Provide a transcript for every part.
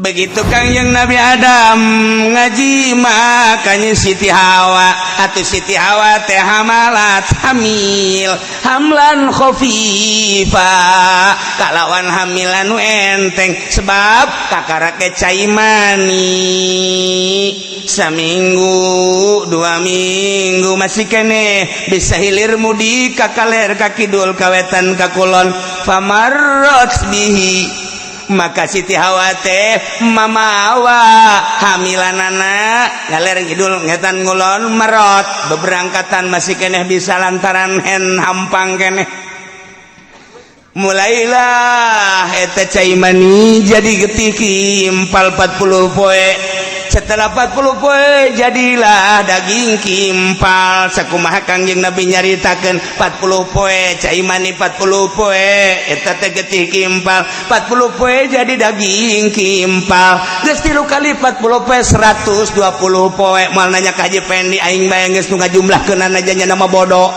Begitu Kangjeng Nabi Adam ngaji makanya Siti Hawa atau Siti Hawa teh hamalat hamil hamlan khafifa kalawan hamilan nu enteng sebab kakarake cai mani saminggu 2 minggu masih kene bisa hilir mudi kakaler kakidul kawetan kakulon famarrat bihi maka Siti Hawa teh mama Hawa hamilanana ngaler ngidul ngetan ngulon merot beberangkatan masih keneh bisa lantaran hen hampang keneh mulailah eta cai mani jadi getih kimpal 40 poe setelah 40 poe jadilah daging kimpal sakumaha Kangjeng Nabi nyaritakeun 40 poe cai mani 40 poe eta teh getih kimpal 40 poe jadi daging kimpal geus 3 kali 40 poe 120 poe moal nanya ka Haji Pendi aing bae geus nu ngajumlahkeunana aja nya nama bodoh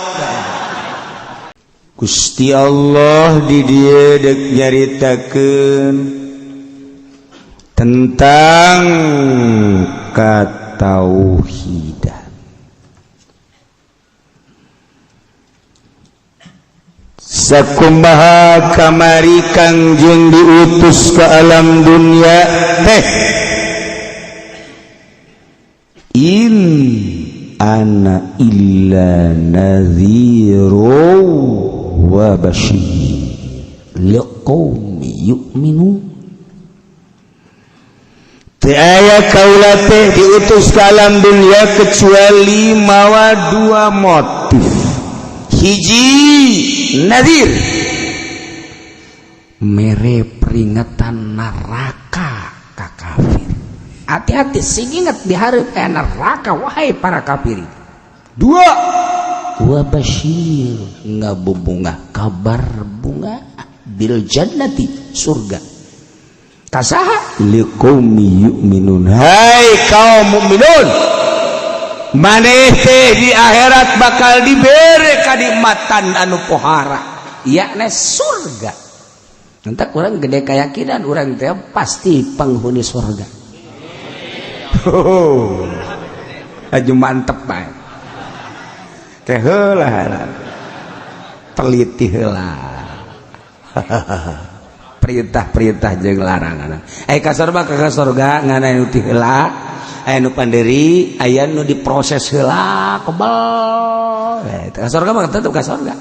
Gusti Allah di dieu deuk nyaritakeun tentang katauhidan. Sakumaha kamari Kangjeng diutus ke alam dunia teh in ana illa nadhiru wa basyir liqaumi yu'minun. Aya kaula teh diutus ke alam dunia kecuali mawa 2 motif. Hiji nadir mere peringatan neraka ka kafir. Hati-hati sing inget di hareup aya neraka wahai para kafir. 2 wa basyir ngabubunga kabar bunga bil jannati surga. Kasaha liqaumi yu'minun hai kaum mukminun maneh teh di akhirat bakal dibere kanikmatan anu pohara yakna surga entak urang gede keyakinan urang teh pasti penghuni surga aju mantep bae teh heula teliti heula perintah-perintah jeung larangan. Ka surga ka surga ngana anu ti heula, aya nu panderi, aya nu diproses heula kebal. Ka surga mah tetep ka surga.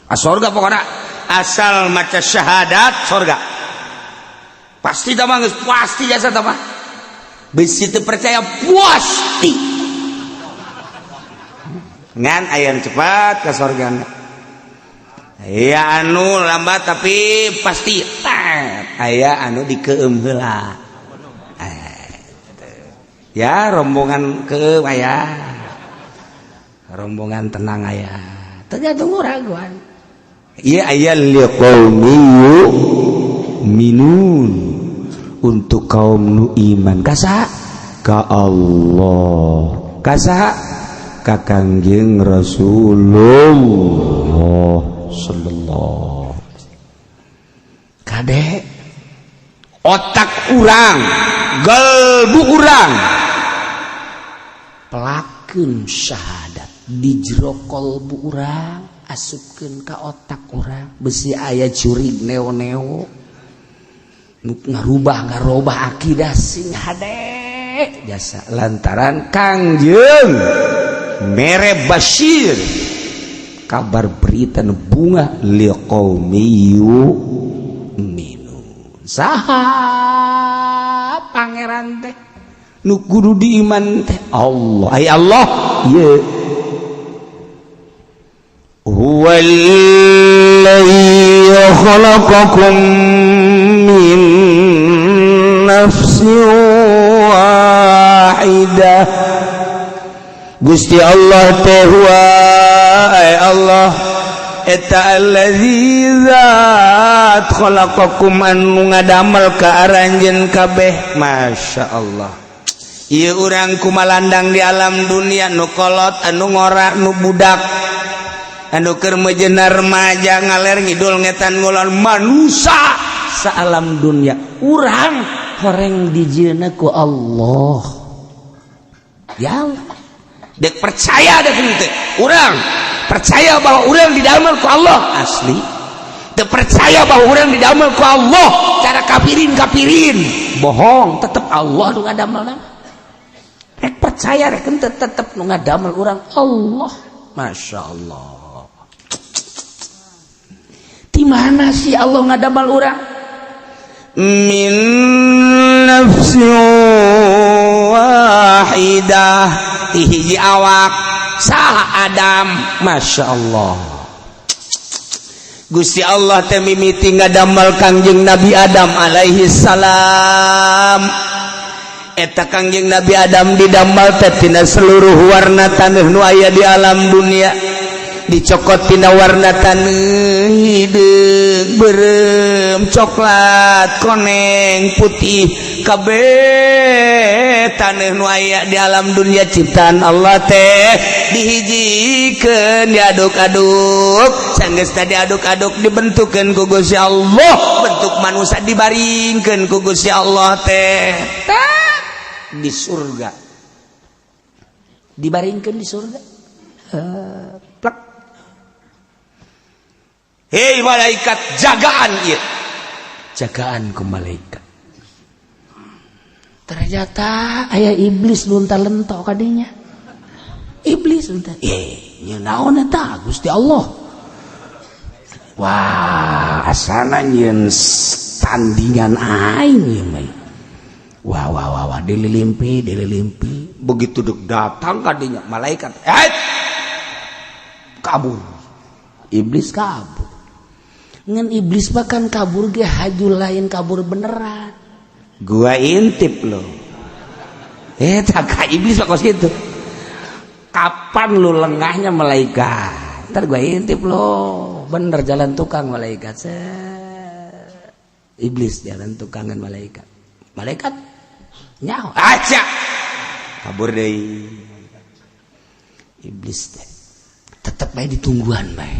Ka surga pokona asal maca syahadat surga. Pasti tah mah geus pasti jasa tah mah. Bisi teu percaya pasti. Ngan aya nu cepat ka surga. Aya anu lambat tapi pasti aya anu dikeum heula ya rombongan ke aya rombongan tenang aya tergantung raguan ieu aya liqaumi yu'minun untuk kaum nu iman kasaha ka Allah kasaha ka Kangjeng Rasulullah sallallahu kade otak urang galbu urang pelakeun syahadat di jero kalbu urang asupkeun ka otak urang besi aya curig neo-neo nu ngarubah akidah sing hade jasa lantaran Kangjeng mere basyir kabar berita nu bunga liqaumi yu'minun saha pangeran teh nu kudu diiman teh Allah ay Allah ye huwallazi khalaqakum min nafsin wahidah Gusti Allah teh Allah eta allazi zat khalaqakum anu ngadamel ka aranjeun kabeh masyaallah ieu urang kumalandang di alam dunia nu kolot anu ngora nu budak anu keur mejeuna remaja ngaler ngidul ngetan ngulon manusia sa alam dunia urang horeng dijieuna ku Allah. Ya dek percaya dek teu urang percaya bahwa urang didamel ku Allah asli. Dek percaya bahwa urang didamel ku Allah cara kafirin bohong, tetep Allah nu ngadamel. Rek percaya rek tetep nu ngadamel urang Allah. Masya Allah. Di mana sih Allah ngadamel urang? Min nafsin wahidah ti hiji awak saha Adam. Masya Allah. Gusti Allah teh mimiti ngadamel Kangjeng Nabi Adam alaihi salam. Eta Kangjeng Nabi Adam didamel teh tina seluruh warna taneuh nu aya di alam dunia. Dicokot tina warna taneuh hideung beureum coklat koneng putih kabeh taneuh nu aya di alam dunia ciptaan Allah teh dihijikeun diaduk-aduk sanggeus teh diaduk-aduk dibentukkeun ku Gusti Allah bentuk manusia dibaringkeun ku Gusti Allah teh di surga, dibaringkeun di surga. Plak. Hei malaikat jagaan ieu. Jagaan ku malaikat. Ternyata aya iblis nu talento kadinya. Iblis nu teh. Nya naon eta Gusti Allah. Wah, asana nyeun tandingan aing ieu mah. Wah, dililimpi. Begitu dek datang kadinya malaikat. Kabur. Iblis kabur. Ngan iblis bahkan kabur ge haju lain kabur beneran. Gua intip lo. Tak iblis kok gitu. Kapan lu lengahnya malaikat? Ntar gua intip lo. Bener jalan tukang malaikat. Iblis jalan tukangan malaikat. Malaikat nyaho aja kabur deui. Iblis teh tetep bae ditungguan bae.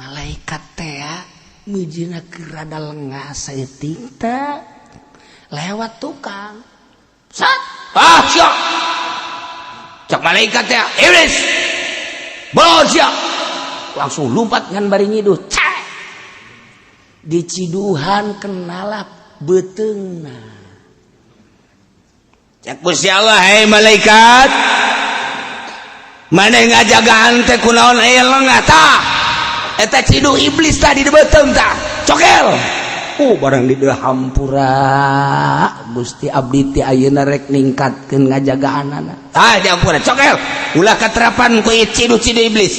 Malaikat teh ya mujina keur rada lengah saeutik teh lewat tukang. Sat. Syok. Cak malaikat teh iblis. Bawa syok. Langsung lompat ngan bari nyiduh. Diciduhan kenalap beteungna. Cak Gusti Allah, hei malaikat, mana ngajagaan teh kunaon aya lengah tah? Eta ciduh iblis tadi di beuteung tah, cokel. Barang di dieu hampura, Gusti abdi teh ayeuna rek ningkatkeun ngajagaanana. Di hampura, cokel. Ulah katerapan ku ciduh-ciduh iblis.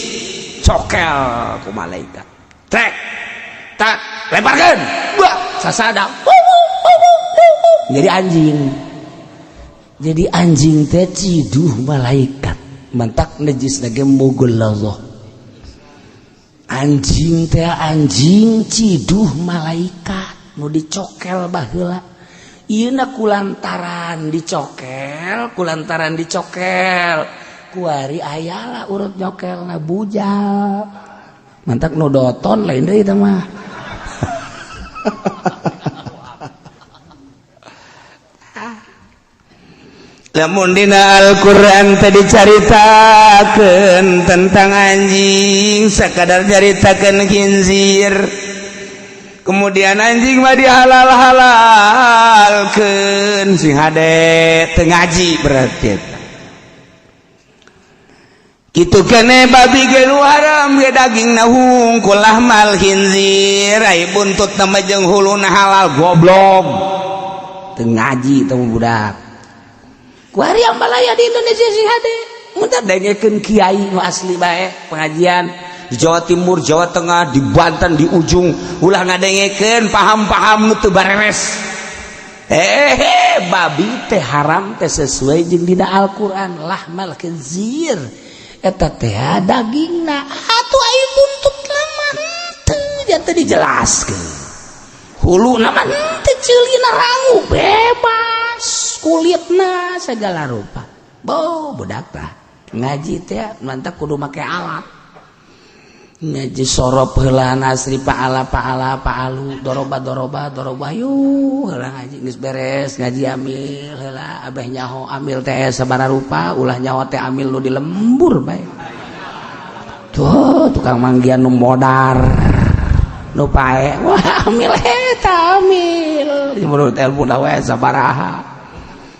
Cokel ku malaikat. Trek. Tak, lemparkeun. Buah, sasada. Jadi anjing. Jadi anjing teh ciduh malaikat. Mantak najis lagi mogol Allah. Anjing teh anjing ciduh malaikat. Nu dicokel baheula. Ieuna kulantaran dicokel. Kuari ayalah urut nyokelna bujal. Mantak nu doton lain deui teh mah. Lamun dina Al-Quran tadi caritakeun tentang anjing sakadar caritakeun khinzir kemudian anjing mah dihalal-halalkeun sing hade teu ngaji berarti kitu keneh babi ge nu haram ge dagingna hungkul lahmal khinzir ai buntutna mah jeung huluna halal goblok teu ngaji teu budak. Kuari yang balaya di Indonesia sih hade. Muntah dengekeun kiai nu asli bae pengajian di Jawa Timur, Jawa Tengah, di Banten, di ujung ulah ngadengekeun paham-paham nu teu bareres. Babi teh haram teh sesuai jeung dina Al-Qur'an lahmal khinzir. Eta teh dagingna atuh aya buntut lama teu teh dijelaskeun. Huluna mah teu ceulina rangu bebas. Kulitna segala rupa. Budak tah ngaji teh mantap kudu make alat. ngaji sorop heula nasri paala paalu doroba yuk heula ngaji geus beres ngaji amil heula abeh nyaho amil teh sabaraha rupa ulah nyaho teh amil nu di lembur bae tuh tukang manggian nu modar nu pae wah amil eta amil menurut ilmu da we sabaraha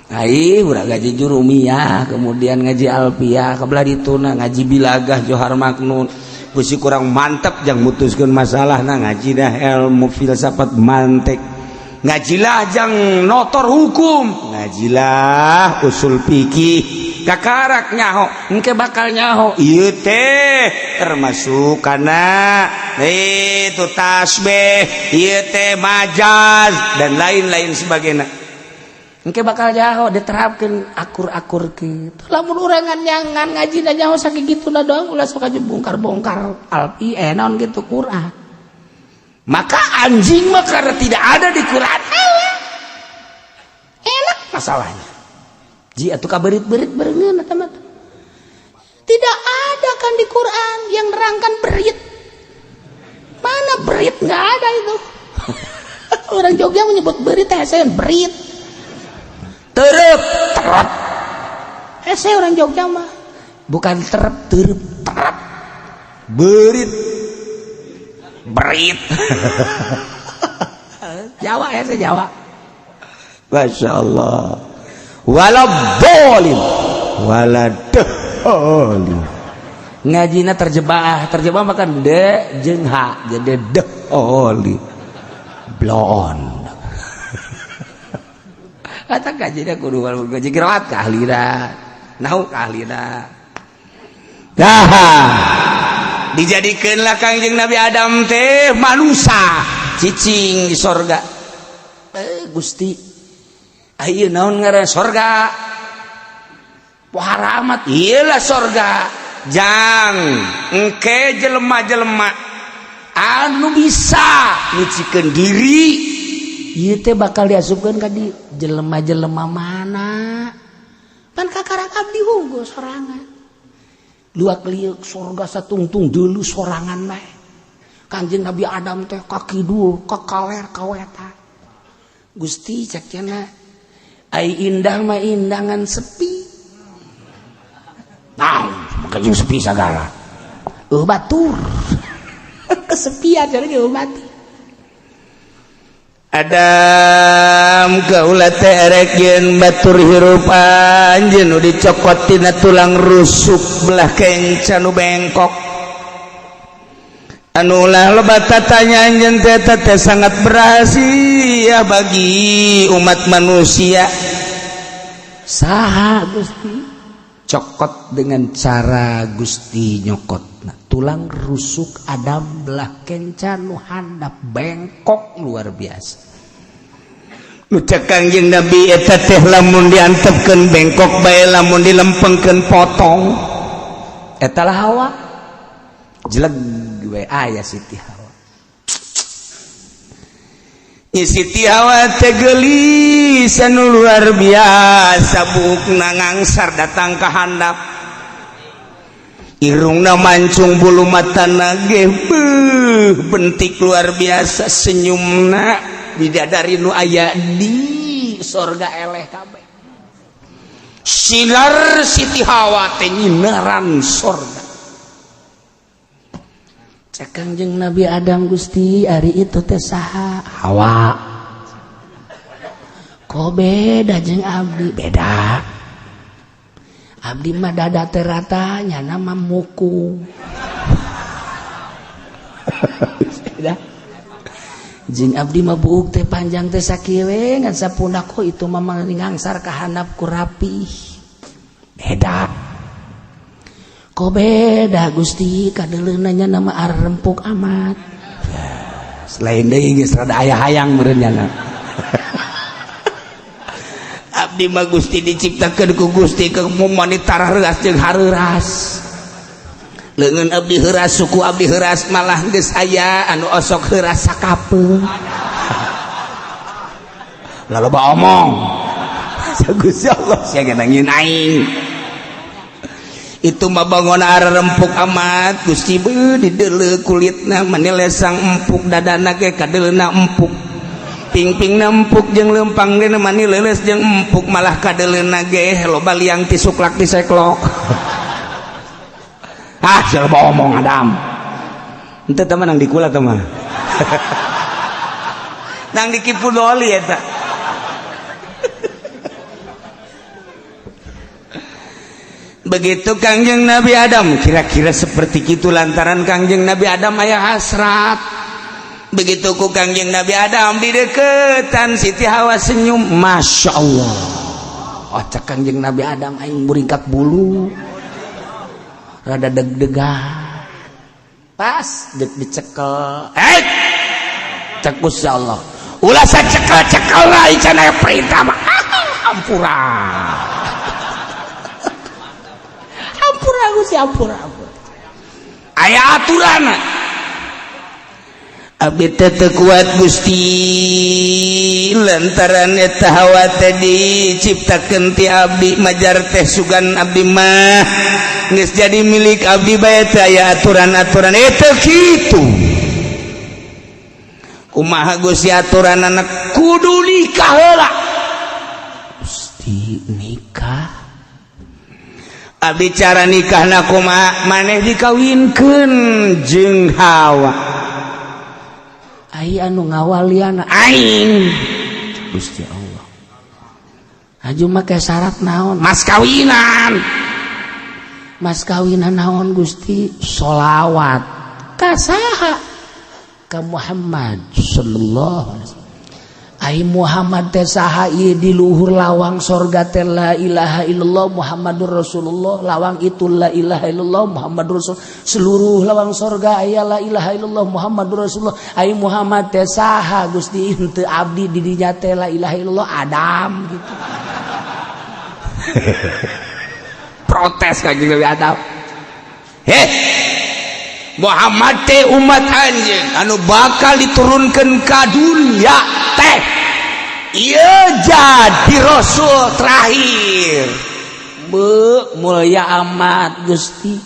ai udah ngaji jurumiyah kemudian ngaji alfiyah kabelah dituna ngaji bilagah johar maknun pusi kurang mantap jang mutuskeun masalah nah ngaji dah ilmu filsafat mantek ngajilah jang notor hukum ngajilah usul fikih kakarak nyaho engke bakal nyaho ieu teh termasuk kana itu tasbih ieu teh majaz dan lain-lain sebagainya engke bakal nyaho diterapkeun akur-akur kitu lamun urang nyangan ngaji da nyaho sakigituna doang ulah sok aja bongkar-bongkar alfi naon gitu Quran maka anjing mah karena tidak ada di Quran enak masalahnya ji atuh kaberit-berit berengeun eta mah tidak ada kan di Quran yang nerangkan berit mana berit nggak ada itu orang Jogja menyebut berit teh berit terep terap saya orang Jogja mah bukan terep terep terap berit berit Jawa saya Jawa Masya Allah waladolim waladolim ngajina terjebak makan de jeung ha jadi deoli blon kata kajinya kudu ngaji qiraat kahlina nahwu kahlina dijadikeunlah Kangjeng Nabi Adam teh manusia cicing di sorga Gusti ayeuna naon ngaran sorga pohara amat iyalah sorga jang engke jelema-jelema anu bisa nyucikeun diri ieu teh bakal diasupkeun ka di jelema-jelema mana pan kakarak abdi hungkul sorangan luak liuk sorga satungtung deulu sorangan bae Kanjeng Nabi Adam teh kaki dul kakaler kawetan Gusti cek cenah ai indah mah indangan sepi makanya sepi segala batur kesepian jadi batur Adam kaula teh erek yen batur hirup anjeun nu dicokot tina tulang rusuk belah kenca nu bengkok anu ulah loba tatanya anjeun teh sangat berhasil bagi umat manusia saha Gusti cokot dengan cara Gusti nyokotna tulang rusuk Adam belah kenca nu handap bengkok luar biasa nu cek Kangjeng Nabi eta teh lamun diantepkeun bengkok bae lamun dilempengkeun potong eta lah Hawa jeleg we aya Siti Hawa Siti Hawa teh geulis anu luar biasa bukna ngangsar datang ka handap irungna mancung bulu matana ge bentik luar biasa senyumna bidadari nu aya di sorga eleh kabeh sinar Siti Hawa teh nyinaran sorga cek Kangjeng Nabi Adam Gusti ari itu teh saha Hawa kok beda jeung abdi beda abdi mah dada teh rata nyana mah muku jeung abdi mah buuk teh panjang teh sakieu ngan sapundak kok itu mah ngangsar ka handap ku rapih beda kok beda Gusti kadeuleuna nya nama arempuk amat selain deui geus rada aya hayang meureun nya abdi mah Gusti diciptakeun ku Gusti kaum wanita reuras jeung hareuras leungeun abdi heuras suku abdi heuras malah geus aya anu osok heuras sakapeung laloba omong Gusti Allah sia nangin aing itu mah bangun rempuk amat Gusti didele kulitna manilesang empuk dadana ge kadelena empuk ping-pingna empuk jeung lempang dina manileles jeung empuk malah kadelena ge loba liang tisuklak diseklok siapa omong Adam ente teman nang dikula teman nang dikipu doli eta begitu Kangjeng Nabi Adam kira-kira seperti itu lantaran Kangjeng Nabi Adam aya hasrat begitu ku Kangjeng Nabi Adam di deketan Siti Hawa senyum Masya Allah cak Kangjeng Nabi Adam aing muringkak bulu rada deg-degan pas dek dicekel cek Gusti Allah ulah sacekel-cekel lah icana perintah mah ampura Gusti ampura aya aturan abdi teu kuat Gusti lantaran eta hawa teh diciptakeun ti abdi majar teh sugan abdi mah geus jadi milik abdi bae teh aya aturan-aturan eta kitu kumaha Gusti aturan anak kudu nikah heula Gusti nikah abdi cara nikahna kumaha maneh dikawinkeun jeung Hawa ai anu ngawaliana aing Gusti Allah aju make syarat naon mas kawinan naon Gusti sholawat ka saha ka Muhammad sallallahu alaihi wasallam ai Muhammad teh saha ieu di luhur lawang sorga teh la ilaha illallah Muhammadur Rasulullah lawang itu la ilaha illallah Muhammadur Rasul seluruh lawang sorga aya la ilaha illallah Muhammadur Rasulullah ai Muhammad teh saha Gusti henteu abdi di dinya teh la ilaha illallah Adam gitu protes Kanjeng Nabi Adam Muhammad teh umat anjeun anu bakal diturunkeun ka dunya teh ieu jadi rasul terakhir mulia amat Gusti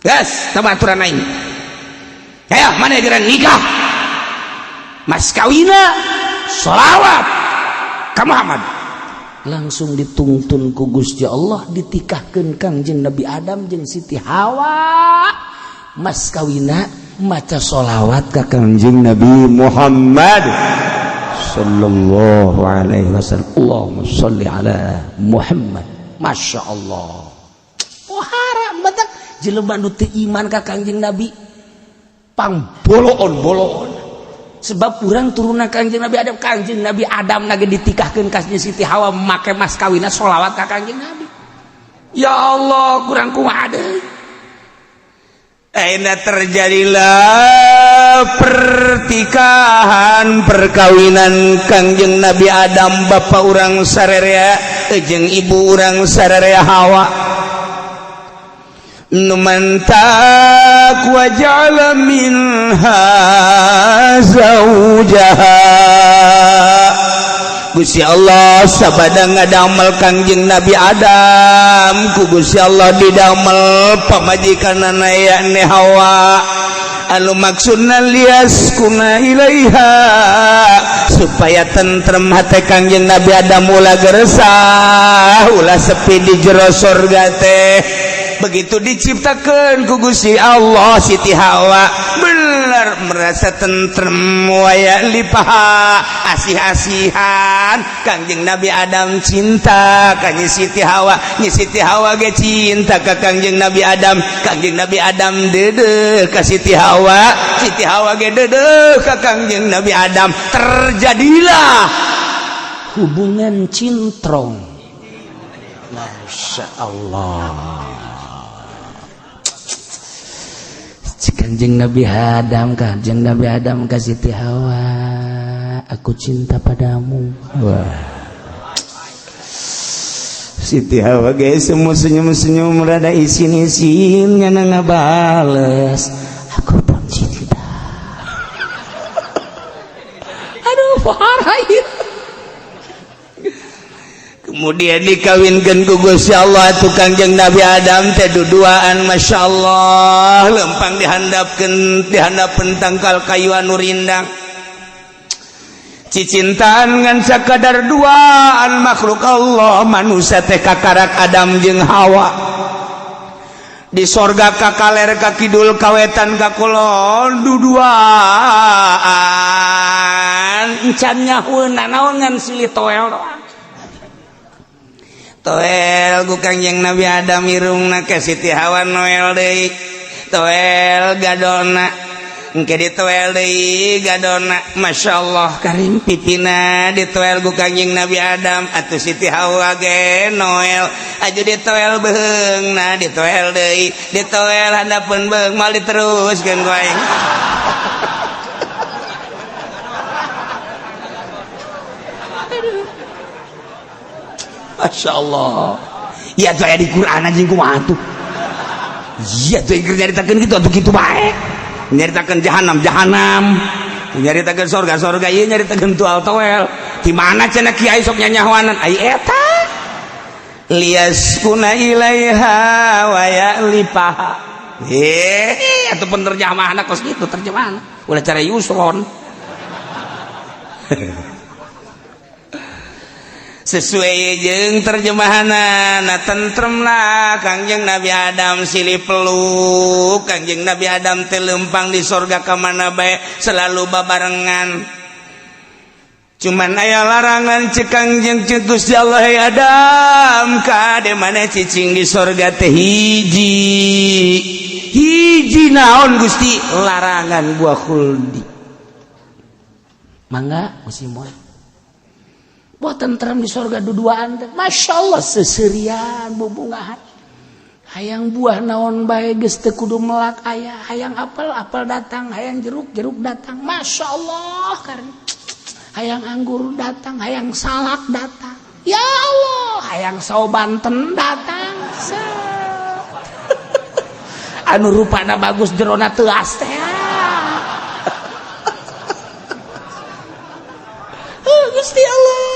geus teu aturan aing aya maneh geura nikah mas kawina sholawat ka Muhammad langsung dituntun ku Gusti Allah ditikahkeun Kangjeng Nabi Adam jeung Siti Hawa mas kawina maca sholawat ka Kangjeng Nabi Muhammad sallallahu alaihi wasallam Allahumma sholli ala Muhammad Masya Allah pohara badak jelema nu teu iman ka Kangjeng Nabi pang boloon sebab urang turunan Kangjeng Nabi Adam nage ditikahkeun ka Siti Hawa make mas kawina sholawat ka Kangjeng Nabi ya Allah kurang kumaha deui aina terjadilah pertikahan perkawinan Kangjeng Nabi Adam bapa urang sararea jeung ibu urang sararea Hawa numantak wa ja'ala minha zaujaha Gusti Allah sabada ngadamel Kangjeng Nabi Adam ku Gusti Allah didamel pamajikanana yakni Hawa anu maksudna liaskuna ilaiha supaya tentrem hate Kangjeng Nabi Adam ulah gersah ulah sepi di jero surga teh begitu diciptakeun ku Gusti Allah Siti Hawa bener merasa tentrem waya lipaha asih-asihan Kangjeng Nabi Adam cinta ka Siti Hawa Siti Hawa ge cinta ka Kangjeng Nabi Adam Kangjeng Nabi Adam deudeuh ka Siti Hawa ge deudeuh ka Kangjeng Nabi Adam terjadilah hubungan cintrong Masya Allah Kanjeng Nabi Adam ka Siti Hawa aku cinta padamu wah Siti Hawa guys semua senyum-senyum rada isin-isin nyana ngabales aku pun cinta aduh parah ya kemudian dikawinkan ku Gusti Allah tu Kangjeng Nabi Adam teh duduaan Masya Allah lempang dihandapkeun tangkal kayu anu rindang cicintaan ngan sakadar duaan makhluk Allah manusia teh kakarak Adam jeung Hawa di sorga kakaler ka kidul kawetan ka kulon duduaan encan nyahueuna naon ngan silih toel doang toel ku Kangjeng Nabi Adam irungna ke Siti Hawa noel deui toel gadona engke ditoel deui gadona masyaallah karim pipina ditoel ku Kangjeng Nabi Adam atuh Siti Hawa ge noel aju ditoel beheungna ditoel deui ditoel handapeun beung mal diteruskeun ku aing Masya Allah ya tuh di Quran aja kumaha tuh iya tuh nyaritakeun gitu atuh kitu bae nyaritakeun jahanam nyaritakeun sorga ieu nyaritakeun tual toel di mana cenah kiai sok nyanyahoanan ai eta liyaskuna ilaiha wa ya'lifaha atuh penerjemahna kos kitu terjemahan ulah cara yusron sesuai jeung terjemahanna na tentremna Kangjeng Nabi Adam silih peluk Kangjeng Nabi Adam teh lempang di sorga ka mana bae selalu babarengan cuman aya larangan cek Kangjeng Gusti Allah ya Adam kade mana cicing di sorga teh hiji naon Gusti larangan buah khuldi mangga musim moal buah tentrem di sorga duduaan teh Masya Allah seserian bubungahan hayang buah naon bae geus teu kudu melak aya hayang apel datang hayang jeruk datang Masya Allah karena hayang anggur datang hayang salak datang ya Allah hayang sawo banten datang anu rupana bagus jerona teuas teh Gusti Allah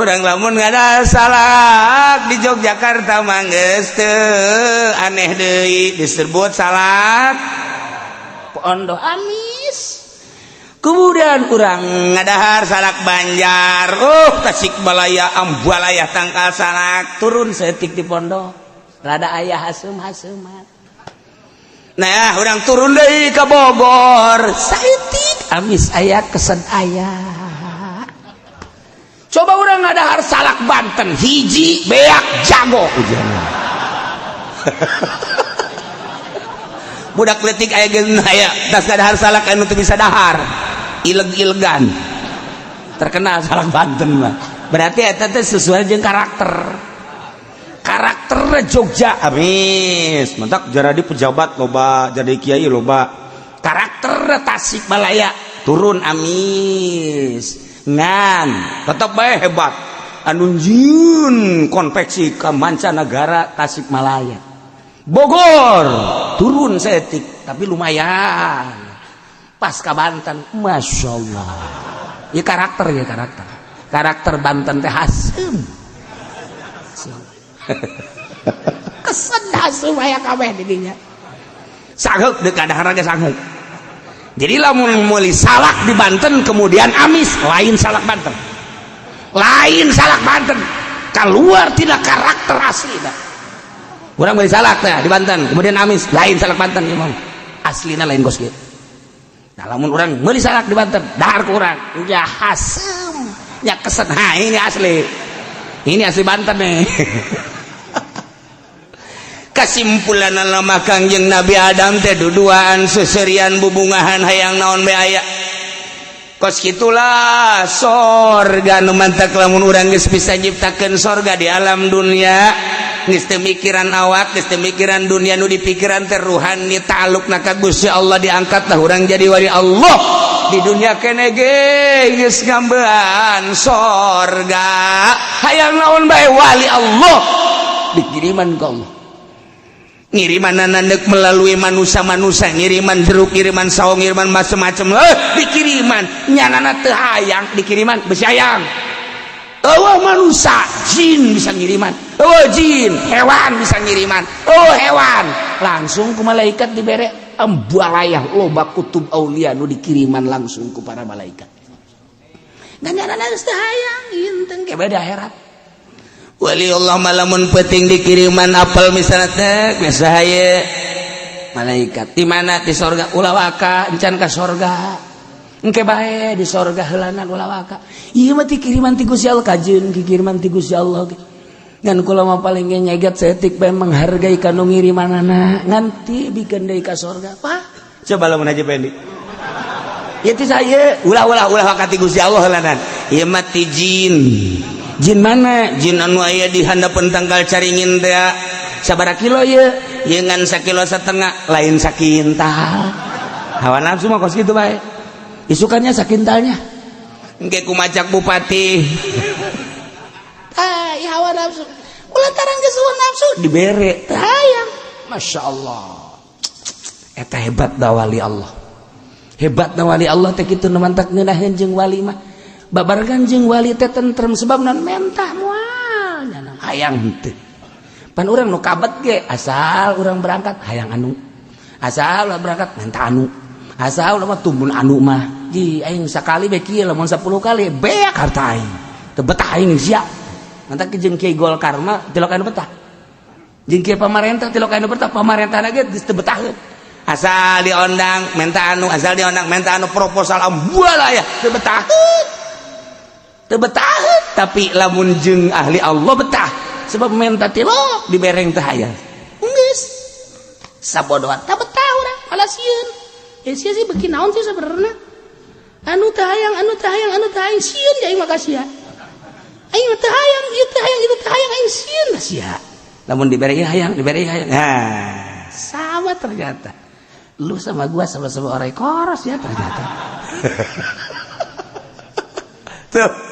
urang lamun ngada salak di Yogyakarta mah geus teu aneh deui disebut salak pondo amis kemudian urang ngadahar salak Banjar Tasikmalaya Ambualaya tangkal salak turun setik di pondok rada aya haseum-haseuman nah urang turun deui ka Bogor saeutik amis aya kesen aya coba urang ngadahar salak Banten hiji beak jago ujana budak leutik aya geus aya tas ngadahar salak anu teu bisa dahar ileg-ilegan terkenal salak Banten mah berarti eta teh sesuai jeung karakter Jogja amis mentak jadi pejabat loba jadi kiai loba karakter Tasikmalaya turun amis ngan tetap bae hebat anu njieun konveksi ke mancanagara Tasikmalaya Bogor turun setik tapi lumayan pas ke Banten Masya Allah ya karakter Banten teh haseum kesan haseum aya kabeh di dinya sagheuk deuk kadahar ge sagheuk jadi lamun meuli salak di Banten kemudian amis lain salak Banten keluar tidak karakter aslina urang meuli salak teh di Banten kemudian amis lain salak Banten imam aslina lain kos kieu nah lamun urang meuli salak di Banten dahar ku urang ya haseum nya kesan ini asli Banten nih kesimpulan lama Kangjeng Nabi Adam teh duduaan seserian bubungahan hayang naon bae aya kos kitulah sorga nu mantak lamun urang geus bisa nyiptakeun sorga di alam dunia geus teu mikiran awak geus teu mikiran dunia nu dipikiran teh ruhani ta'alluqna ka Gusti Allah diangkat lah urang jadi wali Allah di dunia kene ge geus ngambean sorga hayang naon bae wali Allah dikiriman ka Allah ngiriman nandek melalui manusia ngiriman jeruk ngiriman saung ngiriman macam-macam dikiriman nyanana teu hayang dikiriman besi hayang manusia jin bisa ngiriman, jin hewan bisa ngiriman, hewan langsung ku malaikat dibere ambualayah loba kutub aulia nu dikiriman langsung ku para malaikat. Ganjaran geus teu hayang inteng ke beda akhirat. Wali Allah malamun penting dikiriman apel misalnya teh biasa haye malaikat di mana di sorga ulah waka encan ka sorga engke bae di sorga heulana ulah waka ieu mah ti kiriman ti Gusti Allah kajeun kiriman ti Gusti Allah ngan kula mah paling nyeget setik bae menghargai kanu ngirimanana nganti bikeun deui ka sorga Pak coba lamun Haji Pendi ieu ti saya ulah waka ti Gusti Allah heulanan ieu mah ti jin mana jin anu aya di handapun tanggal caringin teh sabaraha kilo ye ngan 1,5 kilo lain sakintal hawa nafsu mah kos kitu bae isukannya sakintalnya engke kumacak bupati hawa nafsu ulantaran geus hawa nafsu dibere teh hayang masyaallah eta hebat da wali Allah teh kitu nu mantak ngeunaheun jeung wali mah babarkan jeung wali teh tentrem sebab non mentah moal nya hayang henteu pan urang nu kabet ge asal urang berangkat hayang anu asal ulah berangkat minta anu asal ulah mah tumbun anu mah ji aing sakali bae kieu lamun 10 kali beak harta aing teu betah aing sia mantak jeung Kiai Golkar mah teu anu betah jeung Kiai pamarentah teu anu betah pamarentahna ge geus teu betahkeun asal diondang minta anu proposal ambuala ya teu betah tapi lamun jeung ahli Allah betah sebab menta tilok dibereng teh hayang geus sabodohan tah betah urang malah sieun sia sih beki naon sih sabenerna anu teh hayang sieun ya aing makasih ya aing teh hayang ieu teh hayang aing sieun lah sia lamun diberi hayang nah sama ternyata lu sama gua sama-sama orang koros ya ternyata tuh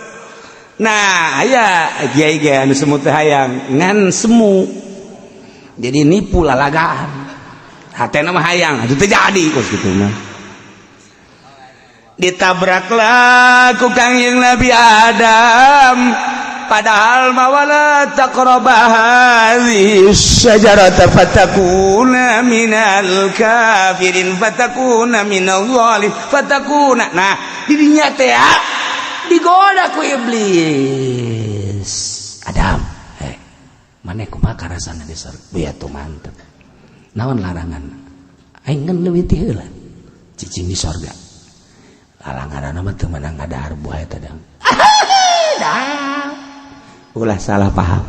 nah aya kiai ge anu semu teh hayang ngan semu jadi nipu lalagaan hatena mah hayang atuh teu jadi kos kitu mah ditabraklah ku Kangjeng Nabi Adam padahal mawala taqrabah hadhihi syajarata fatakuna minal kafirin fatakuna minal zalim fatakuna nah dirinya teh digoda ku iblis Adam maneh kumaha karasana di sorga biar tuh mantep naon larangan aing ngan leuwih ti heula cicing di sorga laranganna mah teu meunang ngadahar buah eta dang ulah salah paham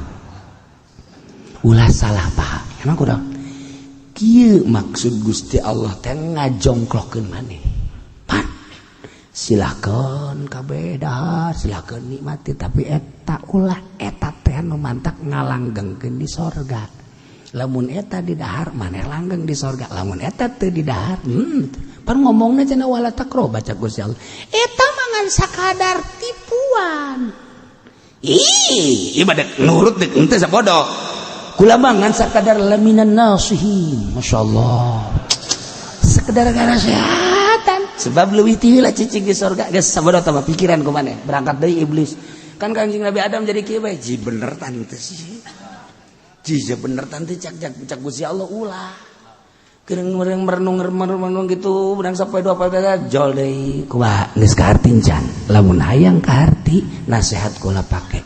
emang kudu kieu maksud Gusti Allah teh ngajongklokeun maneh silakan kabeh dahar silakan nikmati tapi eta teh nu mantak ngalanggengkeun di sorga lamun eta di dahar maneh langgeng di sorga lamun eta teu di dahar pan ngomongna cenah wala takro baca Gusti Allah eta mangan sakadar tipuan ibadat nurut deuk henteu sabodoh kula mangan sakadar laminan nasihin masyaallah sekedar ngarasehatan sebab leuwih ti heula cicing di sorga geus sabodoh tah pikiran ku maneh berangkat deui iblis kan Kangjeng Nabi Adam jadi kieu bae ji bener tan teh sih ji bener tan teh cak Gusti Allah ulah keurang merenung gitu urang sapoe 2 jol deui kumaha geus kaharti can lamun hayang kaharti nasihat kula pake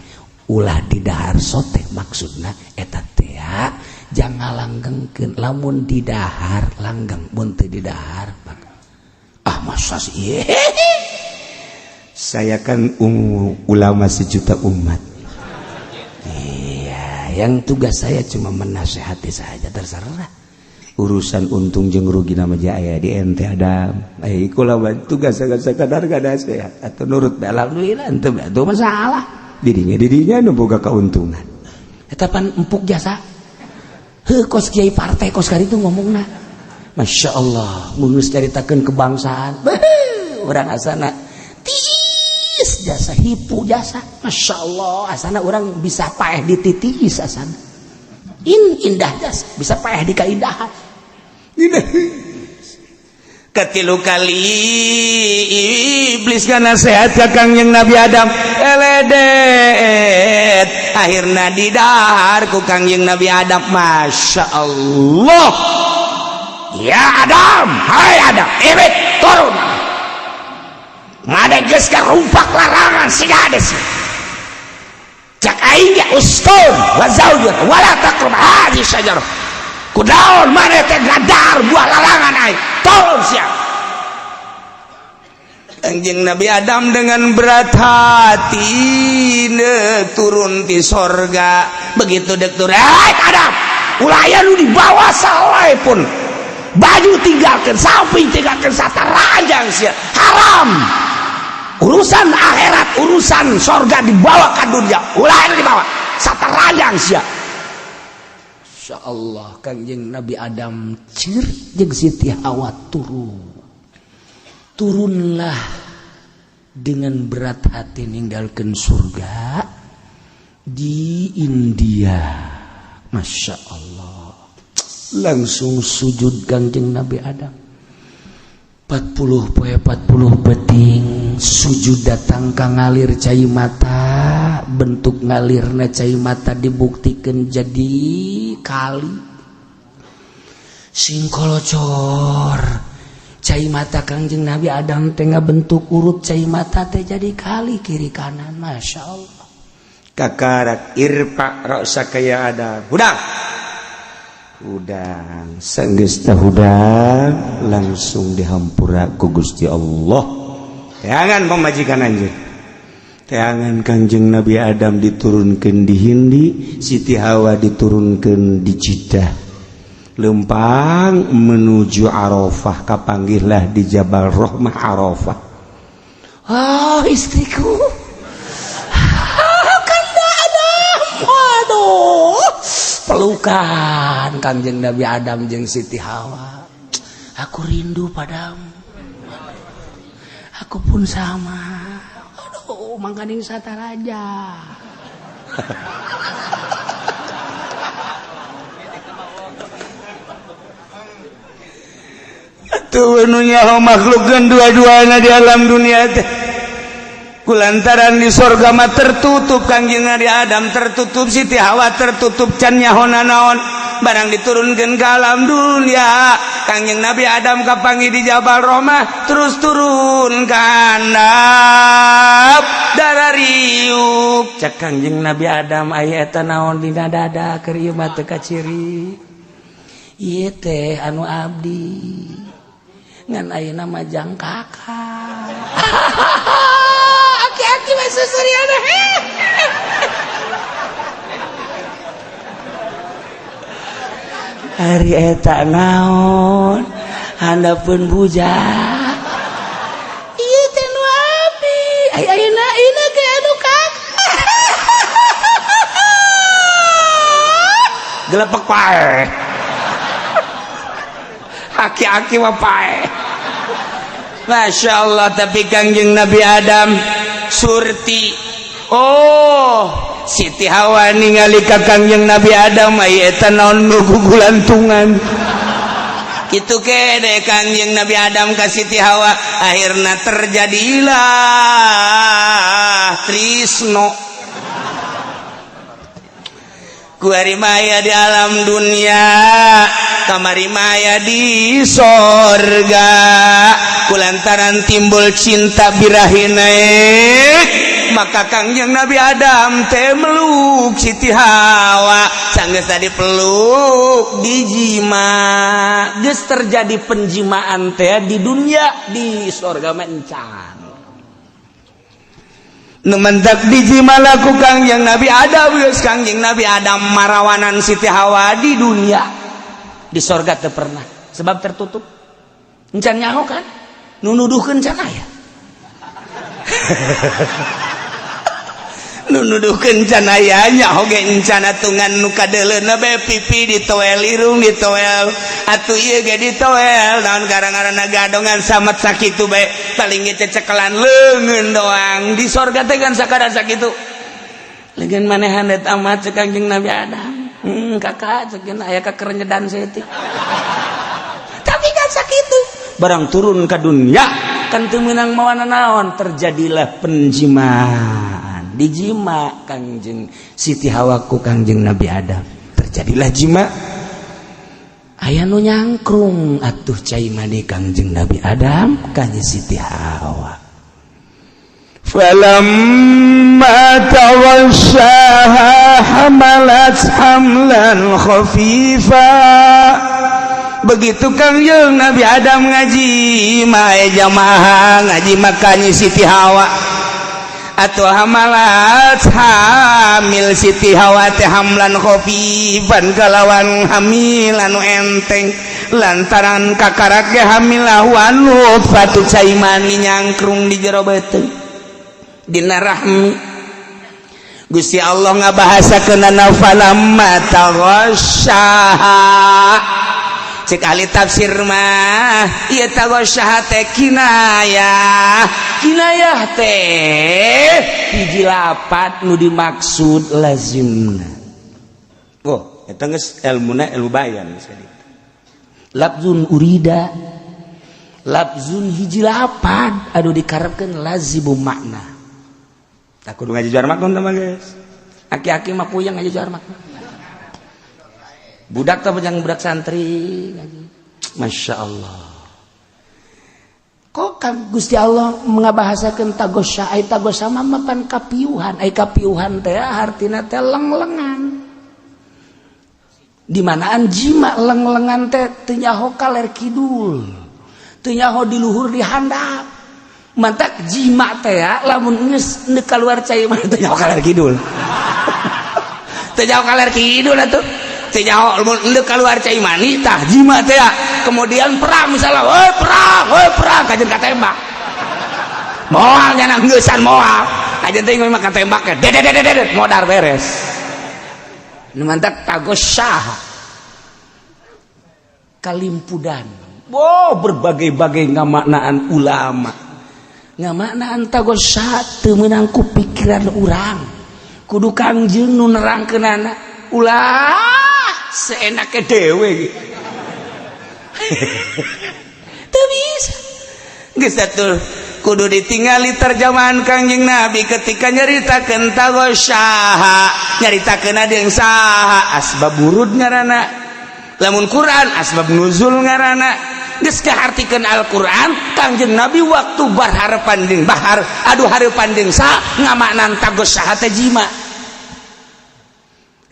ulah di dahar sotek maksudna eta teh jangan langgengkeun lamun di dahar langgeng mun teu di dahar masa sih saya kan ulama sejuta umat iya yang tugas saya cuma menasehati saja terserah urusan untung jeung rugi nama aya di ente Adam kula tugas sakadar nasihat atau nurut alhamdulillah teu masalah dirinya nu boga kauntungan eta pan empuk jasa kos kiai partai kos kali itu ngomongna Masya Allah mungus caritakeun kebangsaan urang asana tiis jasa hipu jasa Masya Allah asana urang bisa paeh dititiis asana indah jasa bisa paeh di kaindahan katilu kali iblis kana sehat ka Kangjeng Nabi Adam elede akhirna didahar ku Kangjeng Nabi Adam. Masya Allah. Ya Adam, hai Adam, ibit turun. Ngade geus karumpak larangan si gades. Cak aing ya uskun wa zaujat wala taqrab hadhihi syajarah. Kudaon mana teh gadar buah larangan aing. Turun sia. Kangjeng Nabi Adam dengan berat hati turun di sorga. Begitu dek turun, Adam, ulaya lu dibawa salai pun. Baju tinggalkan, samping tinggalkan, satarajang sia. Haram. Urusan akhirat, urusan sorga dibawa ke dunia. Ulaya dibawa, satarajang sia. Insya Allah Kangjeng Nabi Adam ciri jeung Siti Hawa turunlah dengan berat hati ninggalkan surga di India. Masya Allah. Langsung sujud Kangjeng Nabi Adam 40 poe 40 beting sujud datang ka ngalir cai mata. Bentuk ngalirna cai mata dibuktikan jadi kali sing kolocor. Cai mata Kangjeng Nabi Adam tengah bentuk urut cai mata teh jadi kali kiri kanan. Masya Allah. Kakarak irpa ra'saka ya Adam. Udang sanggeus teh udang langsung dihampura ku Gusti Allah. Teangan pamajikan anjeun. Teangan Kangjeng Nabi Adam diturunkeun di Hindi, Siti Hawa diturunkeun di Jeddah. Lempang menuju Arafah, kapanggihlah di Jabal Rahmah Arafah. Oh istriku, Kanda Adam, waduh, pelukan Kangjeng Nabi Adam jeung Siti Hawa. Aku rindu padamu, aku pun sama. Aduh, mangkaning sataraja. Tuh nunya makhlukkan dua-duanya di alam dunia teh. Kulantaran di sorga mah tertutup Kangjeng Nabi Adam tertutup, Siti Hawa tertutup, can nyahona naon. Barang diturunkeun ke alam dunia, Kangjeng Nabi Adam kapanggih di Jabal Rahmah, terus turun ke handap darah riuk. Cak Kangjeng Nabi Adam aya eta naon dina dada keur ieu mah teu kaciri. Ieu teh anu abdi. Ngan ayeuna mah jang kakak. Aki-aki mah susuriana. Hari eta naon? Handapeun bujang. Ieu teh nu abdi. Ayeuna ge anu kakak. Gelepek pae. Aki-aki mah pae. Masya Allah. Tapi Kangjeng Nabi Adam surti. Oh, Siti Hawa ningali ka Kangjeng Nabi Adam aya eta naon gugulantungan. Kitu kede Kangjeng Nabi Adam ka Siti Hawa, akhirna terjadilah trisno. Kuari maya di alam dunia, kamari maya di sorga. Kulantaran timbul cinta birahina, maka Kangjeng Nabi Adam teh meluk Siti Hawa. Sanggeus tadi peluk dijima, geus terjadi penjimaan teh di dunia, di sorga mencan. Numentak dijima laku Kangjeng Nabi Adam, geus Kangjeng Nabi Adam marawanan Siti Hawa di dunia. Di sorga teu pernah, sebab tertutup. Encan nyaho kan? Nu nuduhkeun can aya. Nu nuduhkeun can aya nyaho ge encan atungan nu kadeuleuna be pipi ditoel, irung ditoel, atuh ieu ge ditoel, naon garang-garana gadongan samet sakitu bae, paling ge cekelan leungeun doang. Di sorga teh kan sakadar sakitu. Leungeun manehan det amat cek Kangjeng Nabi Adam. Kakak cekeun aya kakerenyedan seutik. Tapi kan sakitu. Barang turun ke dunia kan teu meunang mawana naon, terjadilah penjimaan. dijima Kangjeng Siti Hawa ku Kangjeng Nabi Adam terjadilah jima aya nu nyangkrung atuh cai mani Kangjeng Nabi Adam Kangjeng Siti Hawa falamma tawassaha hamalat hamlan khafifa begitu Kangjeng Nabi Adam ngaji mae jamaah ngaji makanya Siti Hawa atau hamalat hamil Siti Hawa teh hamlan khafifan kalawan hamil anu enteng lantaran kakarak ge hamil anu fatu cai mani nyangkrung di jero beuteung dina rahmi Gusti Allah ngabahasakeunana falamma taghasyaha cek ahli tafsir mah ieu taghasyaha teh kinayah teh hiji lapat nu dimaksud lazimna oh eta geus ilmuna ilmu bayan geus kitu labzun urida labzun hiji lapat anu dikarepkeun lazimu makna tak kudu ngaji jar makna mah geus aki-aki mah puyeng ngaji jar makna budak teh yang budak santri ngaji Masya Allah kok kan Gusti Allah mengabahasakeun tagosya ai tagosya mah pan kapiuhan ai kapiuhan teh artina teh leng-lengan di manaan jima leng-lengan teh teu nyaho kaler kidul teu nyaho di luhur di handap mantak jima teh lamun geus neuk kaluar cai mah teu nyaho kaler kidul teu nyaho kaler kidul atuh teu nyaho neuk kaluar cai mani tah jima teh kemudian perang misalnya woi perang kajen katembak moal nya nangeusan moal kajen teh mah katembak dedet modar beres nu mantak tagosyah kalimpudan berbagai-bagai ngamaknaan ulama ngamaknaan tagosyah teu meunang ku pikiran urang kudu Kangjeng nu nerangkeunana ulah seenake dewe teu bisa geus atuh kudu ditingali terjemahan Kangjeng Nabi ketika nyaritakeun taghasyaha nyaritakeun adeung saha asbab wurud ngaranna lamun Quran asbab nuzul ngaranna geus kahartikeun Al-Qur'an Kangjeng Nabi waktu berharapan jeung adu hareupan jeung sa ngamaknan taghasyaha teh jima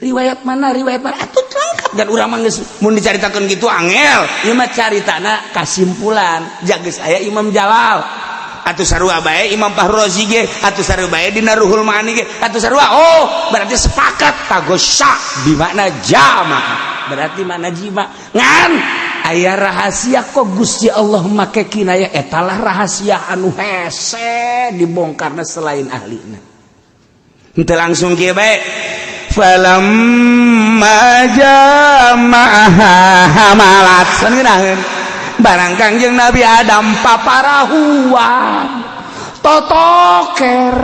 riwayat mana atuh lengkap dan urang mah geus mun dicaritakeun kitu angel ieu mah caritana kasimpulan geus aya Imam Jalal atuh sarua bae Imam Fahrozi ge atuh sarua bae dina Ruhul Maani ge atuh sarua berarti sepakat taghasya di makna jama berarti makna jima ngan aya rahasia kok Gusti Allah make kinayah etalah rahasia anu hese dibongkarna selain ahlina henteu langsung kieu bae falamma jama'aha hamalat saneunaheun barang Kangjeng Nabi Adam paparahuan totoker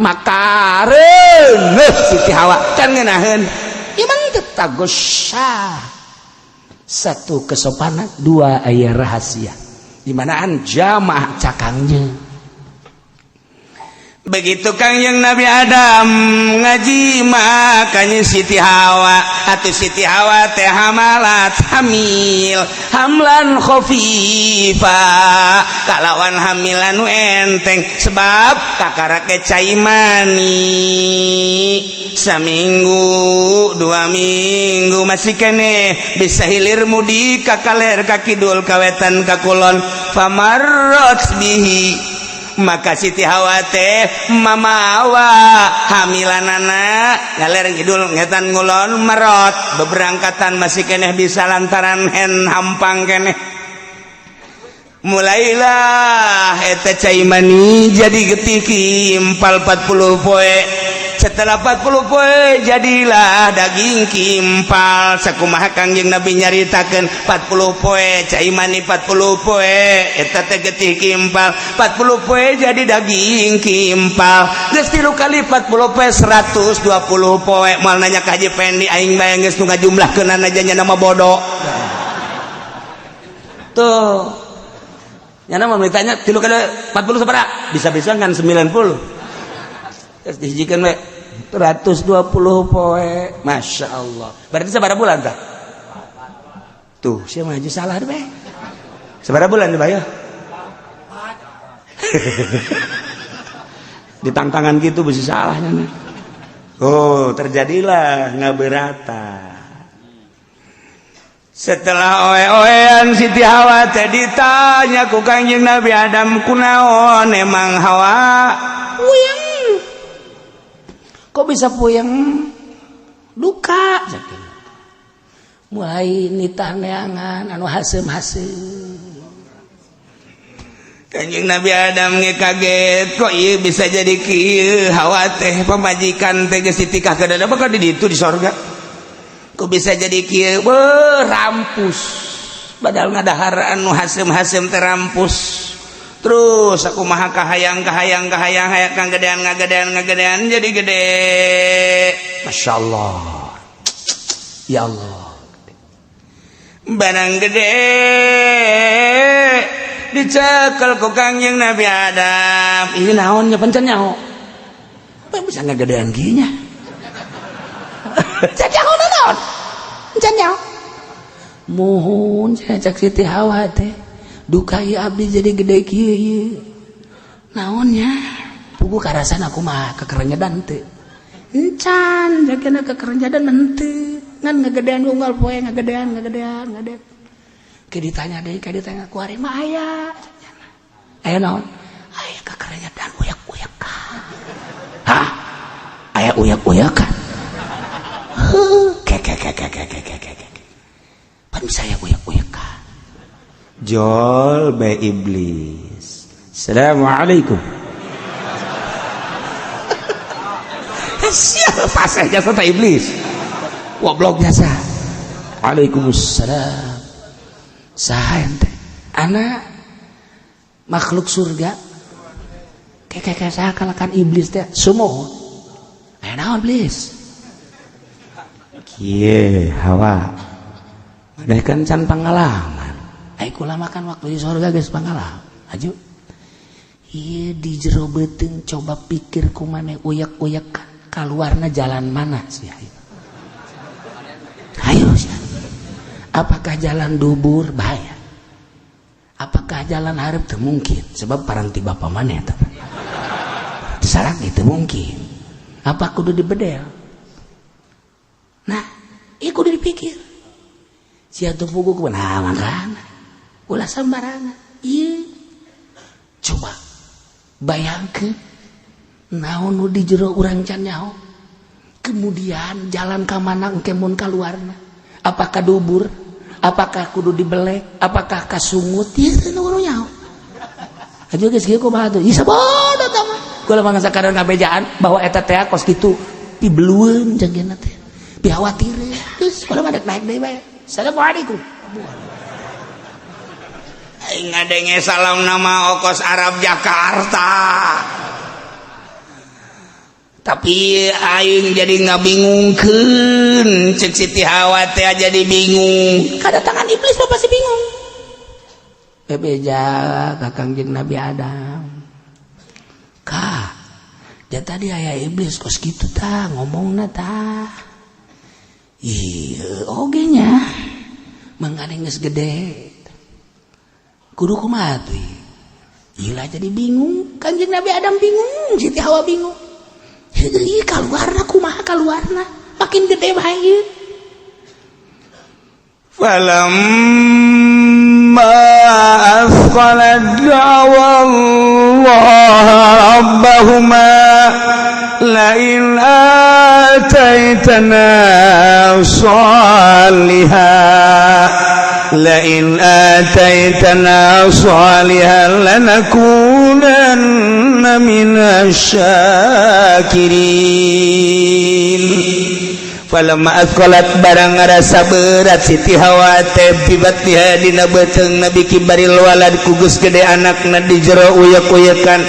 makareun Siti Hawa can ngeunaheun ieu mah teu taghasya satu kesopanan dua aya rahasia di manaan jamaah cakangnya begitu Kangjeng Nabi Adam ngaji makanya Siti Hawa atuh Siti Hawa teh hamalat hamil hamlan khafifa kalawan hamil anu enteng sebab kakarake cai mani saminggu 2 minggu masih kene bisa hilir mudi ka kaler ka kidul kawetan ka kulon famarrat bihi maka Siti Hawa teh mamawa hamilanana galer kidul ngetan ngulon merot beberangkatan masih keneh bisa lantaran hen hampang keneh mulailah eta cai mani jadi getih impal 40 poe setelah 40 poe jadilah daging kimpal sakumaha Kangjeng Nabi nyaritakeun 40 poe cai mani 40 poe eta teh getih kimpal 40 poe jadi daging kimpal geus 3 kali 40 poe 120 poe moal nanya ka Haji Pendi aing bae geus nu ngajumlahkeunana aja nya nama bodoh tuh nyana mau ditanya 3 kali 40 sabaraha bisa-bisa kan 90 Terus dihijikan we 120 poe. Masya Allah. Berarti sabaraha bulan tah? Tuh, sia maju salah we. Sabaraha bulan teh ya? Di tangan gitu bisa salahnya. Oh, terjadilah ngaberata. Setelah oe-oean Siti Hawa teh ditanya ku Kangjeng Nabi Adam kunaon emang Hawa? Puyeng. Kok bisa puyeng? Duka. Mulai nitah neangan anu haseum-haseum. Kanjeng Nabi Adam kaget kok ieu bisa jadi kieu Hawa teh pamajikan teh geus ditikah ke dada bakal di ditu di sorga. Kok bisa jadi kieu rampus padahal ngadahar anu haseum-haseum teh rampus. Terus aku maha kahayang hayang ngagedean jadi gede. Masya Allah. Ya Allah. Barang gede dicekel ku Kangjeng Nabi Adam. Ieu naonnya pancen nyaho? Apa bisa ngagedean kieu nya? Jangan naon? Jangan. Mohon cek Siti Hawa teh. Duka ieu abdi jadi gede kieu. Naonnya? Pugu karasan aku mah kekerenjedan teu. Encan jakena kekerenjedan henteu. Ngan ngagedean unggal poe ngagedean. Ke ditanya ku ari mah aya. Aya naon? Aya kekerenjedan uyak-uyakan. Hah? Aya uyak-uyakan? Pan saya uyak-uyakan. Jol be iblis. Assalamualaikum. Siapa pasah jasa ta iblis? Goblok jasa. Waalaikumsalam. Saha ente? Ana makhluk surga. Kayak saha kalakan iblis teh sumoh. Aya naon iblis? Kieu Hawa. Maneh kan can pangalaman. Ai kula makan waktu di surga geus pangalaman. Aju. Ieu di jero beuteung coba pikir ku maneh uyak-uyak kaluarna jalan mana sih ayo. Ayo sih. Apakah jalan dubur bahaya? Apakah jalan hareup teu mungkin sebab paranti bapa maneh eta. Sareng itu mungkin. Apa kudu dibedel? Nah, ieu kudu dipikir. Sia teu pugu ku nah makana. Ulah sambarangan. Ieu coba bayangkeun naon nu di jero urang can nyaho. Kemudian jalan ka mana engke mun kaluarna? Apakah dubur? Apakah kudu dibelek? Apakah kasungut? Ieu teh nu nyaho. Aja geus kieu kumaha tuh? Ieu sabodo tah mah. Kula mangga sakadar ngabejaan bahwa eta teh kos kitu pibeleueun jangeuna teh. Pihawatir geus kula mah naik deui bae. Assalamualaikum. Aing ngadenge salam nama ongkos Arab Jakarta. Tapi aing jadi ngabingungkeun cek Siti Hawa teh jadi bingung. Kadatangan iblis mah pasti bingung. Bebeja ka Kangjeng Nabi Adam. Ka, ja tadi aya iblis kos kitu tah ngomongna tah. Ieu oge nya. Mangane geus gede. Kudu kumaha tuh? Ieu lah jadi bingung. Kangjeng Nabi Adam bingung, Siti Hawa bingung. Ieu kaluarna kumaha kaluarna? Makin gede bae. Falamma asqalat da'wa Allah rabbahuma lain ataitana salihan lanakunanna minasyakirin. Falamma asqalat barang ngarasa berat Siti Hawa teh bibatnya dina beuteung Nabi kibaril walad kugus gede anakna di jero uyak-uyakan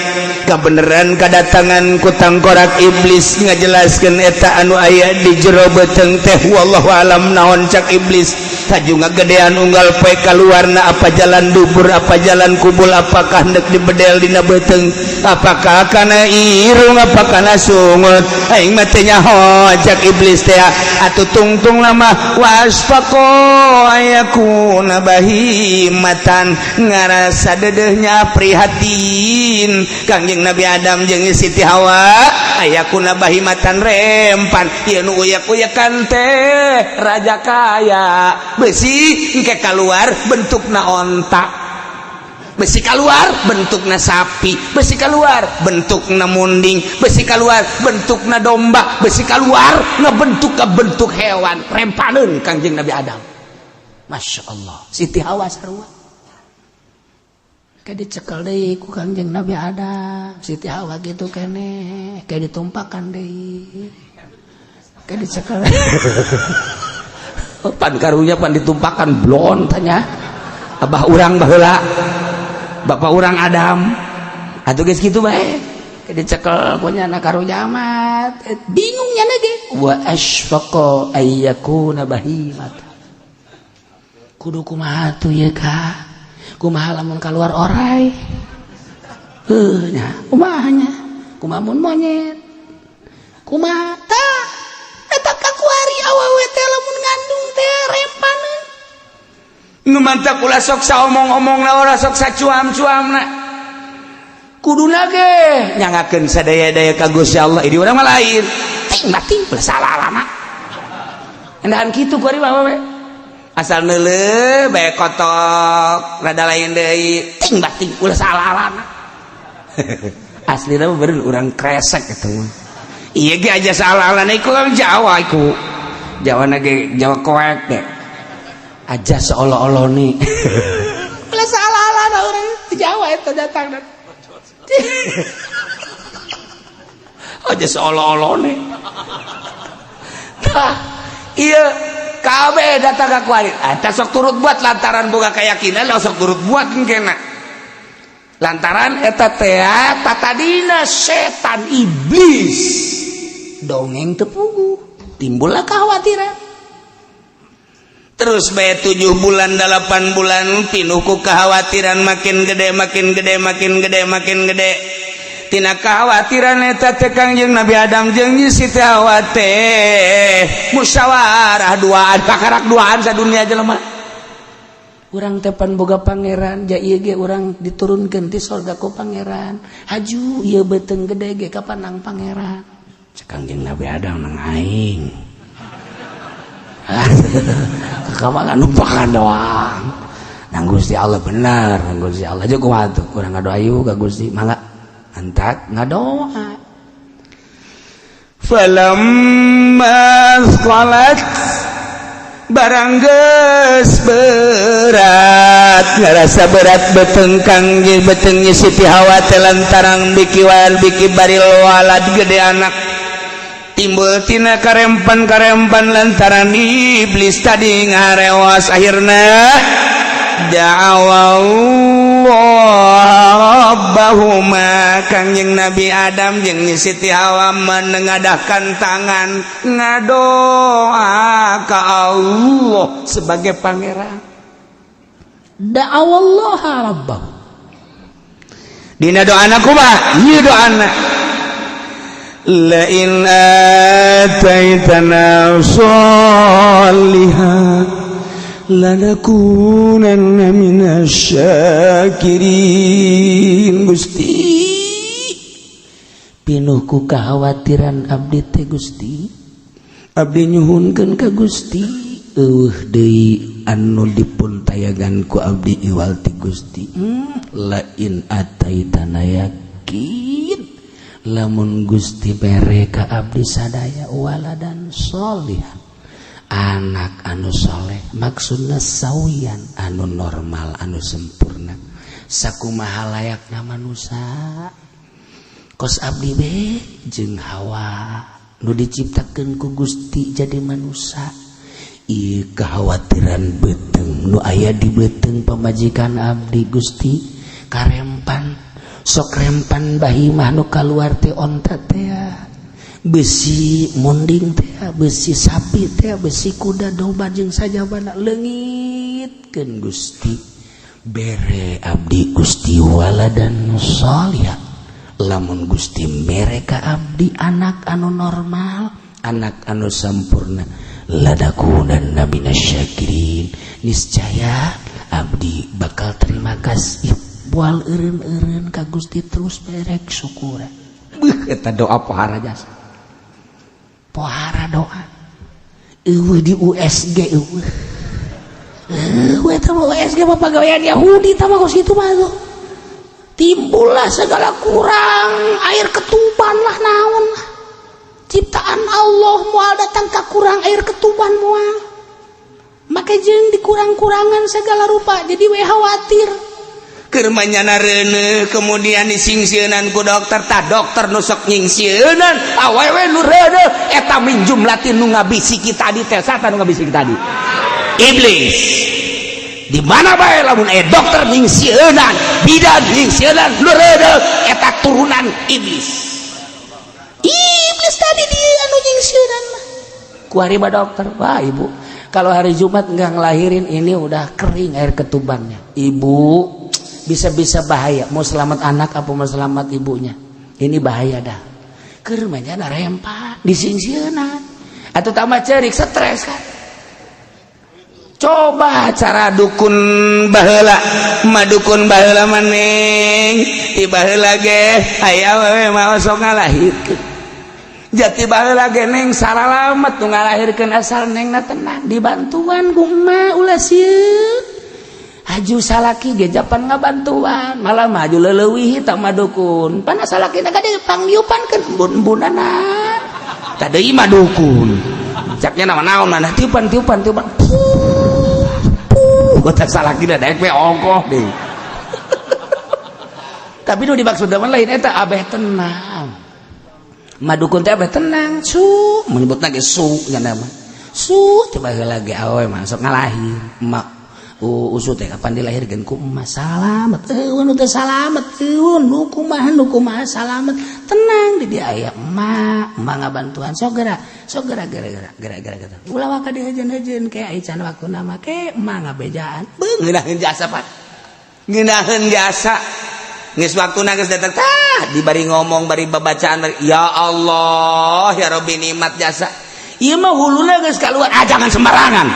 kabeneran kadatangan ku tangkorak iblis ngajelaskeun eta anu aya di jero beuteung teh wallahu alam naon cak iblis taju ngagedean unggal poe kaluarna apa jalan dubur apa jalan kubul apakah hendak dibedel dina beuteng apakah kana irung apakah kana sungut aing mah teh nyaho jak iblis teh atuh tungtung lama wasfaqo ayakuna bahimatan ngarasa dedehnya prihatin Kangjeng Nabi Adam jeung Siti Hawa ayakuna bahimatan rempan ieu nu uyak-uyakan teh raja kaya besi engke keluar bentukna onta besi keluar bentukna sapi besi keluar bentukna munding besi keluar bentukna domba besi keluar bentuk hewan rempaneun Kangjeng Nabi Adam. Masya Allah Siti Hawa sarua kayak dicekel deh ku Kangjeng Nabi Adam Siti Hawa gitu kene kayak ditumpakan deh kayak dicekel pan karunya pan ditumpakan blon tanya abah urang baheula bapak urang Adam atuh geus kitu bae kayak dicekel punya anak karunya amat bingungnya lagi wa asfaqa ayyakuna bahimat kudu kumaha tuh ye ka kumaha lamun keluar orai nya kumahanya kumaha mun monyet kumaha tah eta kakuari awewe teh lamun ngandung teh rempaneun nu mantap ulah sok saomong-omongna ora sok sacuam-cuamna kuduna ge nyangakeun sadaya-daya ka Gusti Allah ieu urang mah lain ting bating ulah salah lama endahan kitu ku ari awewe asal neuleuh bae kotok rada lain deui ting bating ulah salah lama aslina mah beureun urang kresek eta mah ieu ge aja salah-alana iku kan Jawa iku Jawana ge Jawa koek deh aja seolah-oloni ulah salah-alana urang Jawa eta datang aja seolah-oloni tah ieu kabeh datang ka kuari eta sok turut buat lantaran boga keyakinan sok turut buat engkena lantaran eta teh tatadina setan iblis dongeng tepugu timbullah kekhawatiran terus bae 7 bulan 8 bulan pinuh ku kekhawatiran makin gede tina kekhawatiran eta teh Kangjeng Nabi Adam jeung Siti Hawa teh musyawarah duaan kakarak duaan sadunia jelema urang teh pan boga pangeran ja ieu ge urang diturunkeun ti sorga ku pangeran haju ieu beuteung gede ge kapan nang pangeran cek Kangjeng Nabi Adam nang aing kakamangan numpakan doang nang Gusti Allah bener nang Gusti Allah aja kumaha tuh urang ngadoa ayu ka Gusti mangga antak ngadoa falamma qalat barang geus berat ngarasa berat beuteung Kangjeng beuteung Siti Hawa teh lantaran biki baril walad gede anak timbul tina karempan lantaran iblis tadi ngarewas akhirna Rabbahuma Kangjeng Nabi Adam jeung Siti Hawa menengadahkan tangan ngadoa ka Allah sebagai pangeran da'awallaha rabbahu dina doana kumaha ieu doana la in ataitana sholihan lanakunanna minasyakirin Gusti pinuh ku kakhawatiran abdi teh Gusti abdi nyuhunkeun ka Gusti eueuh deui anu dipun tayagan ku abdi iwal ti Gusti lain ataitana yakin lamun Gusti bere ka abdi sadaya waladan sholihan anak anu soleh maksudna sawian anu normal anu sempurna sakumaha layakna manusia kos abdi be jeung Hawa nu diciptakeun ku Gusti jadi manusia ieu kekhawatiran beuteung nu aya di beuteung pamajikan abdi Gusti karempan sok rempan bahimah nu kaluar teh onta teh besi munding teh, besi sapi teh, besi kuda domba jeung sajabana leungitkeun Gusti bere abdi Gusti waladan sholihan. Lamun Gusti mere ka abdi anak anu normal, anak anu sampurna, ladakunanna minasyakirin, niscaya abdi bakal terima kasih moal eureun-eureun ka Gusti terus berek syukuran. Eta doa pohara jasa, pohara doa di USG eta mah USG mah pagawean Yahudi tah mah kitu mah tuh. Timbullah segala kurang, air ketuban lah naon lah. Ciptaan Allah moal datang ka kurang air ketuban moal. Make jeung dikurang-kurangan segala rupa jadi we khawatir. Keur manyana reuneu kemudian disingsieunnan ku dokter, tah dokter nu sok nyingsieunnan awewe nu reuneu eta min jumlatin nu ngabisiki tadi teh satan nu ngabisiki tadi. Iblis. Di mana bae lamun dokter nyingsieunnan, bidan nyingsieunnan nu reuneu eta turunan iblis. Iblis tadi dia anu nyingsieunnan mah. Ku ari dokter, wah ibu, kalau hari Jumat enggak ngelahirin ini udah kering air ketubannya. Ibu, bisa-bisa bahaya. Mau selamat anak apa mau selamat ibunya? Ini bahaya dah. Keur manyana rempak, disingsieunnan. Atuh tambah ceurik stres kan. Coba cara dukun baheula, mah dukun baheula maneng, ti baheula ge aya we mah sok ngalahirkeun. Jati baheula ge neng saralamet nu ngalahirkeun asal nengna tenang, dibantuan ku emak ulah sieun. Haju salaki ge japan ngabantuan, malah maju leuleuwih tah mah dukun. Pana salakina gade pangyupankeun embun-embunana. Tah deui mah dukun. Caknya nama naon mana tiupan. Kota salaki da daek we ongkoh deh. Tapi nu dimaksud mah lain eta abeh tenang. Madukun teh abeh tenang, menyebutna ge nya nama. Coba heula ge awewe mah sok ngalahir. Emak usut teh kapan dilahirkeun ku emak salamet. Nu teh salamet nu kumaha salamet. Tenang di dia aya emak ngabantuan sok geura. Ulah waka dihejeun-hejeun ke ai can waktu nama ke emak ngabejaan. Ngeunaheun jasa Pak. Ngeunaheun jasa. Geus waktuna geus datang tah dibari ngomong bari babacaan ya Allah ya Rabbi nikmat jasa. Ieu mah huluna geus kaluar, jangan sembarangan.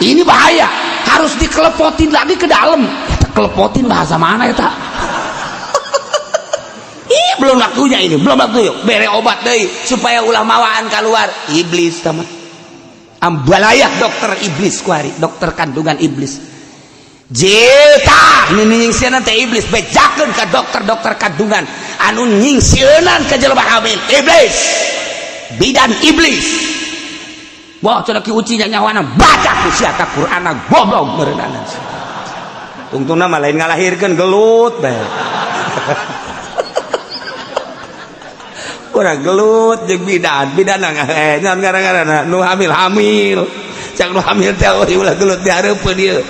Ini bahaya, harus dikelepotin lagi ke dalam. Eta kelepotin bahasa mana eta? Belum waktunya ini, belum waktunya. Bere obat deui supaya ulah mawaan keluar. Iblis tama. Ambalayah dokter iblis kuari, dokter kandungan iblis. Jeta nyingsieunan teh iblis bejakeun ka dokter-dokter kandungan anu nyingsieunan ka jelema hamil. Iblis. Bidan iblis. Wah, cenah ki uci nyawana baca ku sia ta Qur'ana goblok meureunana. Tungtungna mah lain ngalahirkeun gelut bae. Urang gelut jeung bidan naon gara-garana nu hamil cak nu hamil teh ulah gelut di hareupeun ieu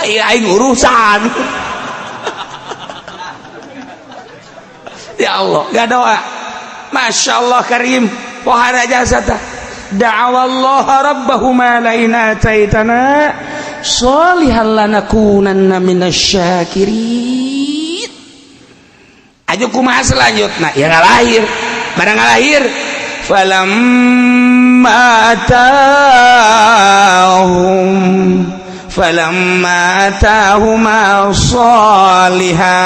aing urusan. Ya Allah gak doa masyaallah karim pohara jasa tah da'awallaha rabbahuma lain ataitana sholihan lanakunanna minasyakirin. Aja kumaha selanjutna ya ngalahir. Barang lahir falamma atahuma salihah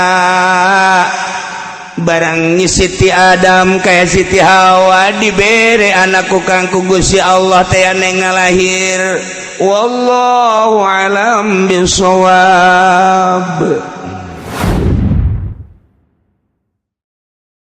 barang Siti Adam kaya Siti Hawa dibere anak kang ku Gusti Allah teh ane ngalahir wallahu alam bisawab.